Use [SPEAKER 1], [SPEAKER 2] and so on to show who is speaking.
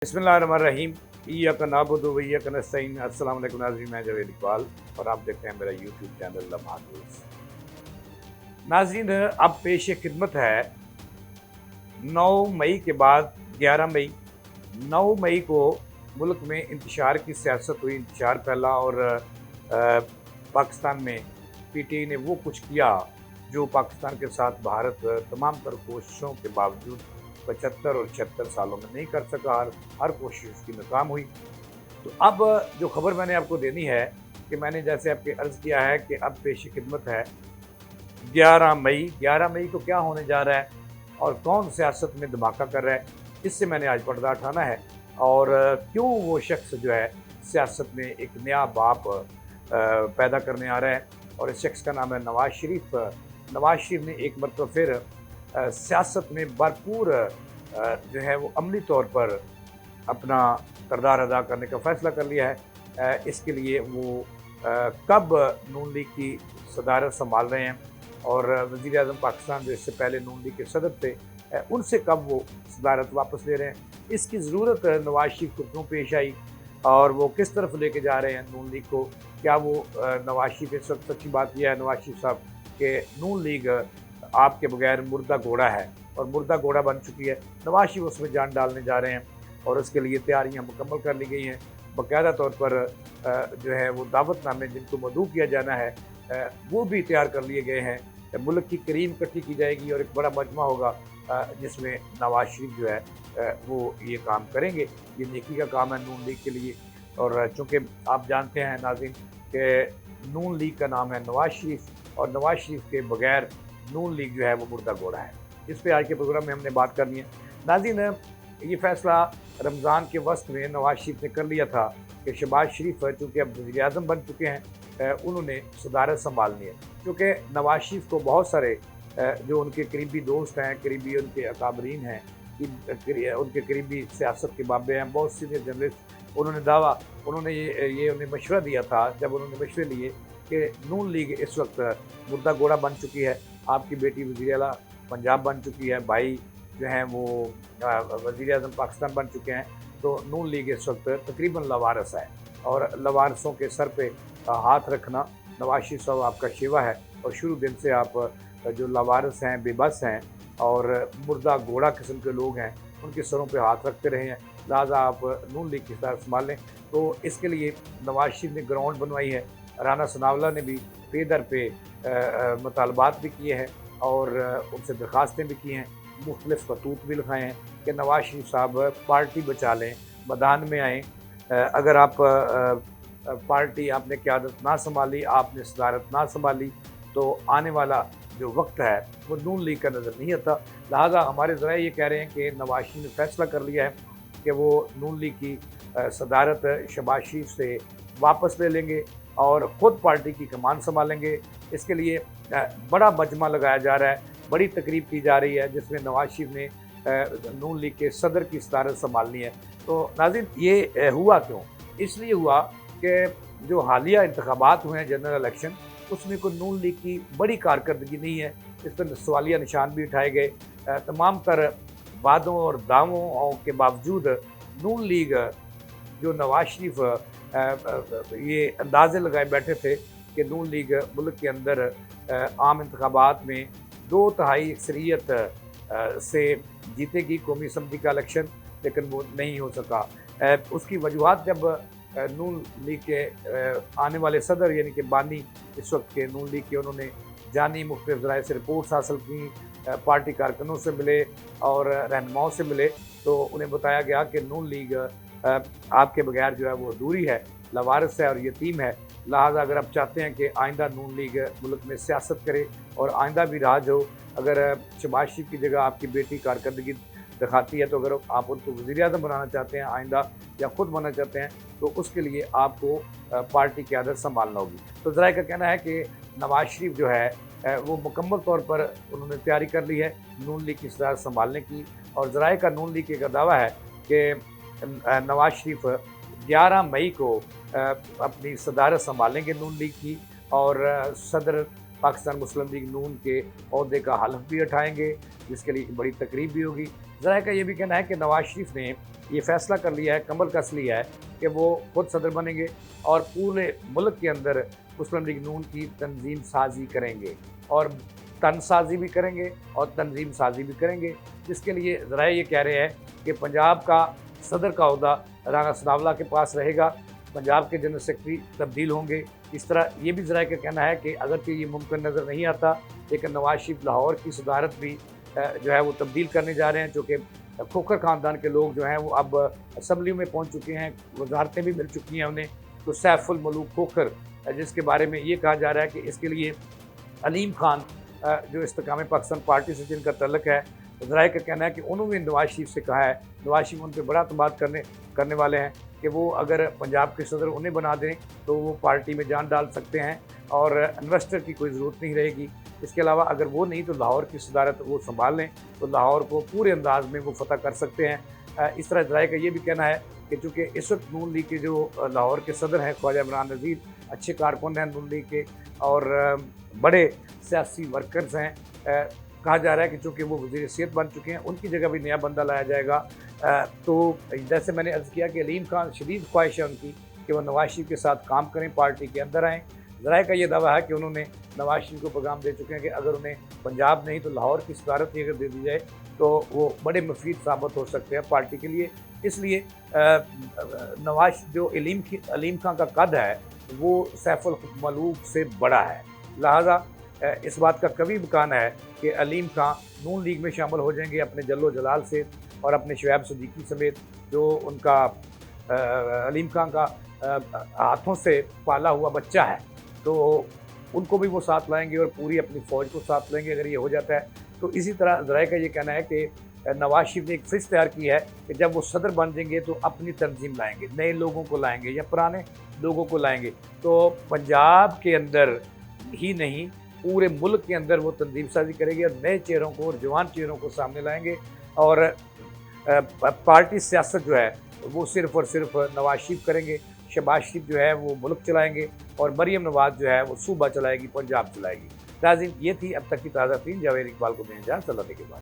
[SPEAKER 1] बिस्मिल्लाहिर्रहमानिर्रहीम। इय्याका नअबुदु व इय्याका नस्तईन। अस्सलाम वालेकुम नाज़रीन, मैं जावेद इकबाल और आप देखते हैं मेरा यूट्यूब चैनल लम्हात रूज़। नाज़रीन, अब पेश खिदमत है 9 मई के बाद 11 मई। 9 मई को मुल्क में इंतशार की सियासत हुई, इंतशार फैला और पाकिस्तान में पीटीआई ने वो कुछ किया जो पाकिस्तान के साथ भारत तमाम तर कोशिशों के बावजूद 75 और 76 सालों में नहीं कर सका। हर कोशिश उसकी नाकाम हुई। तो अब जो खबर मैंने आपको देनी है कि मैंने जैसे आपके अर्ज़ किया है कि अब पेश खिदमत है 11 मई। 11 मई को क्या होने जा रहा है और कौन सियासत में धमाका कर रहा है, इससे मैंने आज पर्दा उठाना है। और क्यों वो शख्स जो है सियासत में एक नया बाप पैदा करने आ रहा है और इस शख्स का नाम है नवाज़ शरीफ। नवाज़ शरीफ ने एक मरतबा फिर सियासत में भरपूर जो है वो अमली तौर पर अपना किरदार अदा करने का फ़ैसला कर लिया है। इसके लिए वो कब नून लीग की सदारत संभाल रहे हैं और वज़ीर आज़म पाकिस्तान जो इससे पहले नून लीग के सदर थे, उनसे कब वो सदारत वापस ले रहे हैं, इसकी ज़रूरत नवाज़ शरीफ को क्यों पेश आई और वो किस तरफ लेके जा रहे हैं नून लीग को। क्या वो नवाज़ शरीफ इस वक्त सच्ची बात यह है नवाज़ शरीफ साहब कि नून लीग आपके बगैर मुर्दा घोड़ा है और मुर्दा घोड़ा बन चुकी है। नवाज़ शरीफ उसमें जान डालने जा रहे हैं और उसके लिए तैयारियां मुकम्मल कर ली गई हैं। बाकायदा तौर पर जो है वो दावतनामे जिनको मदऊ किया जाना है वो भी तैयार कर लिए गए हैं। मुल्क की करीम इकट्ठी की जाएगी और एक बड़ा मजमा होगा जिसमें नवाज़ शरीफ जो है वो ये काम करेंगे। ये नेकी का काम है नून लीग के लिए। और चूँकि आप जानते हैं नाज़रीन कि नून लीग का नाम है नवाज़ शरीफ और नवाज़ शरीफ के बगैर नून लीग जो है वो मुर्दा घोड़ा है। इस पे आज के प्रोग्राम में हमने बात करनी है। नाज़रीन, ये फ़ैसला रमज़ान के वक्त में नवाज़ शरीफ ने कर लिया था कि शहबाज शरीफ चूँकि अब वज़ीर आज़म बन चुके हैं, उन्होंने सदारत संभालनी है। क्योंकि नवाज़ शरीफ को बहुत सारे जो उनके करीबी दोस्त हैं, करीबी उनके अकाबरीन हैं, उनके करीबी सियासत के बाबे हैं, बहुत सीनियर जर्नलिस्ट, उन्होंने ये उन्हें मशवरा दिया था जब उन्होंने मशवरे लिए कि नून लीग इस वक्त मुर्दा घोड़ा बन चुकी है। आपकी बेटी वज़ीर आला पंजाब बन चुकी है, भाई जो हैं वो वज़ीर आज़म पाकिस्तान बन चुके हैं। तो नून लीग इस वक्त तकरीबन लवारस है और लवारसों के सर पे हाथ रखना नवाज़ शरीफ साहब आपका शेवा है। और शुरू दिन से आप जो लवारस हैं, बेबस हैं और मुर्दा घोड़ा किस्म के लोग हैं, उनके सरों पे हाथ रखते रहे हैं। लिहाजा आप नून लीग की सदारत संभाल लें। तो इसके लिए नवाज़ शरीफ ने ग्राउंड बनवाई है। राना सनावला ने भी पे दर पे मुतालबात भी किए हैं और उनसे दरख्वास्तें भी की हैं, मुख्तलिफ खतूत भी लिखाए हैं कि नवाज़ शरीफ साहब पार्टी बचा लें, मैदान में आएँ। अगर आप पार्टी आपने क़यादत ना संभाली, आपने सदारत ना संभाली, तो आने वाला जो वक्त है वो नून लीग का नज़र नहीं आता। लिहाजा हमारे ज़राए ये कह रहे हैं कि नवाज़ शरीफ ने फ़ैसला कर लिया है कि वो नून लीग की सदारत शहबाज शरीफ से वापस ले लेंगे और ख़ुद पार्टी की कमान संभालेंगे। इसके लिए बड़ा मजमा लगाया जा रहा है, बड़ी तकरीब की जा रही है जिसमें नवाज़ शरीफ ने नून लीग के सदर की सदारत संभालनी है। तो नाज़रीन, ये हुआ क्यों? इसलिए हुआ कि जो हालिया इंतखाबात हुए हैं, जनरल इलेक्शन, उसमें कोई नून लीग की बड़ी कारकर्दगी नहीं है। इस पर सवालिया निशान भी उठाए गए। तमाम तर वादों और दावों के बावजूद नून लीग जो नवाज़ शरीफ ये अंदाज़े लगाए बैठे थे कि नून लीग मुल्क के अंदर आम इंतखाबात में 2/3 अक्सरियत से जीतेगी कौमी असम्बली का इलेक्शन, लेकिन वो नहीं हो सका। उसकी वजूहत जब नून लीग के आने वाले सदर यानी कि बानी इस वक्त के नून लीग के, उन्होंने जानी मुख्तलिफ ज़राए से रिपोर्ट्स हासिल की, पार्टी कारकुनों से मिले और रहनुमाओं से मिले, तो उन्हें बताया गया कि नून लीग आपके बगैर जो है वो अधूरी है, लवारिस है और यतीम है। लिहाजा अगर आप चाहते हैं कि आइंदा नून लीग मुल्क में सियासत करे और आइंदा भी राज हो, अगर शहबाज शरीफ की जगह आपकी बेटी कारकर्दगी दिखाती है, तो अगर आप उनको वज़ीर आज़म बनाना चाहते हैं आइंदा या ख़ुद बनना चाहते हैं, तो उसके लिए आपको पार्टी की आदत संभालना होगी। तो ज़राए का कहना है कि नवाज़ शरीफ जो है वो मुकम्मल तौर पर उन्होंने तैयारी कर ली है नून लीग की सदारत संभालने की। और ज़राए का नून लीग का दावा है कि नवाज़ शरीफ 11 मई को अपनी सदारत संभालेंगे नून लीग की और सदर पाकिस्तान मुस्लिम लीग नून के ओहदे का हल्फ भी उठाएंगे, जिसके लिए बड़ी तकरीब भी होगी। ज़राए का ये भी कहना है कि नवाज शरीफ ने ये फैसला कर लिया है, कमर कस लिया है कि वो खुद सदर बनेंगे और पूरे मुल्क के अंदर मुस्लिम लीग नून की तंजीम साजी करेंगे और तन साजी भी करेंगे और तंजीम साजी भी करेंगे, जिसके लिए ज़राए ये कह रहे हैं कि पंजाब का सदर का ओहदा राना सनावला के पास रहेगा, पंजाब के जनरल सेक्रेटरी तब्दील होंगे। इस तरह ये भी ज़राए का कहना है कि अगर ये मुमकिन नज़र नहीं आता, लेकिन नवाज शरीफ लाहौर की सदारत भी जो है वो तब्दील करने जा रहे हैं, जो कि खोखर ख़ानदान के लोग जो हैं वो अब असम्बली में पहुंच चुके हैं, वजारतें भी मिल चुकी हैं उन्हें। तो सैफुल मलूक खोखर, जिसके बारे में ये कहा जा रहा है कि इसके लिए अलीम खान जो इस्तेकाम पाकिस्तान पार्टी से जिनका तल्लक है, ज़राए का कहना है कि उन्होंने नवाज शरीफ से कहा है, नवाज शरीफ उन पर बड़ा अतमाद करने वाले हैं कि वो अगर पंजाब के सदर उन्हें बना दें तो वो पार्टी में जान डाल सकते हैं और इन्वेस्टर की कोई ज़रूरत नहीं रहेगी। इसके अलावा अगर वो नहीं तो लाहौर की सदारत वो संभाल लें तो लाहौर को पूरे अंदाज में वो फतह कर सकते हैं। इस तरह ज़राए का ये भी कहना है कि चूँकि इस वक्त नून लीग के जो लाहौर के सदर हैं ख्वाजा इमरान नज़ीर अच्छे कारकुन हैं नून लीग के और बड़े सियासी वर्कर्स हैं। कहा जा रहा है कि चूँकि वो वज़ीर सेहत बन चुके हैं, उनकी जगह भी नया बंदा लाया जाएगा। तो जैसे मैंने अर्ज़ किया कि अलीम खान शदीद ख्वाहिश है उनकी कि वो नवाज शरीफ के साथ काम करें, पार्टी के अंदर आएँ। ज़राए का ये दावा है कि उन्होंने नवाज शरीफ को पैगाम दे चुके हैं कि अगर उन्हें पंजाब नहीं तो लाहौर की सदारत ही अगर दे दी जाए तो वो बड़े मुफीद साबित हो सकते हैं पार्टी के लिए। इसलिए नवाज जो अलीम खान का कद है वो सैफुल मलूक से बड़ा है, लिहाजा इस बात का कभी इम्कान है कि अलीम खान नून लीग में शामिल हो जाएंगे अपने जल्लो जलाल से और अपने शुएब सिद्दीकी समेत जो उनका अलीम खान का हाथों से पाला हुआ बच्चा है, तो उनको भी वो साथ लाएंगे और पूरी अपनी फ़ौज को साथ लेंगे अगर ये हो जाता है। तो इसी तरह ज़राए का ये कहना है कि नवाज शरीफ ने एक फिक्स तैयार की है कि जब वो सदर बन जाएंगे तो अपनी तंजीम लाएंगे, नए लोगों को लाएंगे या पुराने लोगों को लाएंगे। तो पंजाब के अंदर ही नहीं पूरे मुल्क के अंदर वो तंजीम साजी करेंगे और नए चेहरों को और जवान चेहरों को सामने लाएंगे और पार्टी सियासत जो है वो सिर्फ़ और सिर्फ नवाज शरीफ करेंगे। शहबाज शरीफ जो है वो मुल्क चलाएंगे और मरीम नवाज जो है वो सूबा चलाएगी, पंजाब चलाएगी। नाज़रीन, ये थी अब तक की ताज़ा तीन। जावेद इकबाल को दें इजाज़त, अल्लाह के बाद।